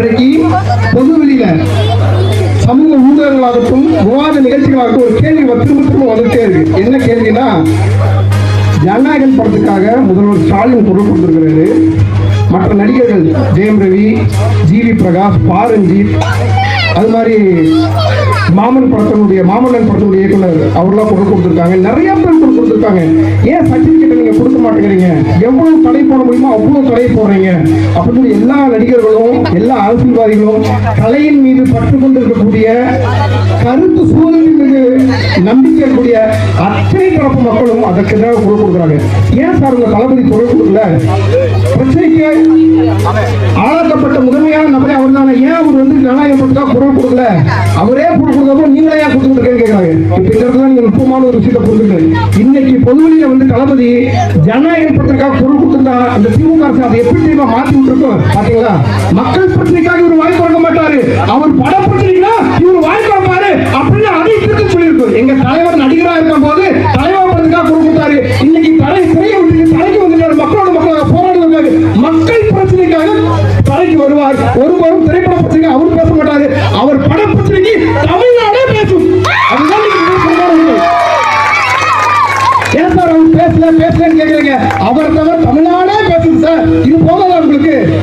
இன்றைக்கு பொதுவெளியில சமூக ஊடகங்களாகட்டும் விவாத நிகழ்ச்சிகளாகட்டும் ஒரு கேள்வி திரும்ப திரும்ப வந்துட்டே இருக்கு. என்ன கேள்வினா, ஜனநாயகன் படத்துக்காக முதல்வர் ஸ்டாலின் குரல் கொடுத்திருக்கிறாரு. மற்ற நடிகர்கள் ஜெயம் ரவி, ஜிவி பிரகாஷ், பாரஞ்சித், அது மாதிரி மாமன்னன் படத்தினுடைய இயக்குனர் அவர்லாம் குரல் கொடுத்திருக்காங்க. நிறைய பேர் குரல் கொடுத்திருக்காங்க. ஏன் சர்டிபிகேட் நீங்க கொடுக்க மாட்டேங்கிறீங்க? எவ்வளவு தடை போட முடியுமோ அவ்வளவு தடை போடுறீங்க அப்படின்னு எல்லா நடிகர்களும் எல்லா அரசியல்வாதிகளும் கலையின் மீது பற்று கொண்டிருக்கக்கூடிய கருத்து சூழலின் மீது நம்பிக்கை இருக்கக்கூடிய அத்தனை தரப்பு மக்களும் அதற்கு எதிராக குரல் கொடுக்குறாங்க. ஏன் சார் உங்க தளபதி குரல் கொடுக்கல? பிரச்சனைக்கு ஆளாக்கப்பட்ட முதன்மையான நபரே அவர் தானே. ஏன் அவர் ஜனநாயகத்துக்காக குரல் கொடுக்கல? அவரே குரல் கொடுத்தப்போ நீங்களே ஏன் கொடுத்துருக்கேன்னு கேட்கிறாங்க. இப்ப இந்த இடத்துல நீங்க நுட்பமான ஒரு விஷயத்தை புரிஞ்சுக்கணும். இன்னைக்கு பொதுவெளியில தளபதி ஜனநாயக படத்திற்காக குரல் கொடுத்திருந்தா அந்த திமுக அரசு அதை எப்படி தெரியுமா மாற்றி விட்டுருக்கோம்? பாத்தீங்களா? மக்கள் பிரச்சனைக்காக இவர் வாய் கொடுக்க மாட்டாரு, அவர் பட பிரச்சனைனா இவர் வாய் கொடுப்பாரு அப்படின்னு அதை திருத்தி சொல்லியிருக்கோம். எங்க தலைவர் நடிகரா இருக்கும் போது தலைவர் படத்துக்காக குரல் கொடுத்தாரு. இன்னைக்கு சிறையை விட்டு தலைக்கு வந்துட்டாரு. மக்களோட மக்களாக போராடுவாங்க. மக்கள் பிரச்சனைக்காக தலைக்கு வருவார். ஒருவரும் திரைப்பட பிரச்சனை அவர் பேச மாட்டாரு. அவர் பட பிரச்சனைக்கு தமிழ்நாடே பேசும். அதுதான் ஏன் சார் அவர் பேசலன்னு கேட்கறீங்க? அவர் தவிர தமிழ்நாடே பேசுது சார்.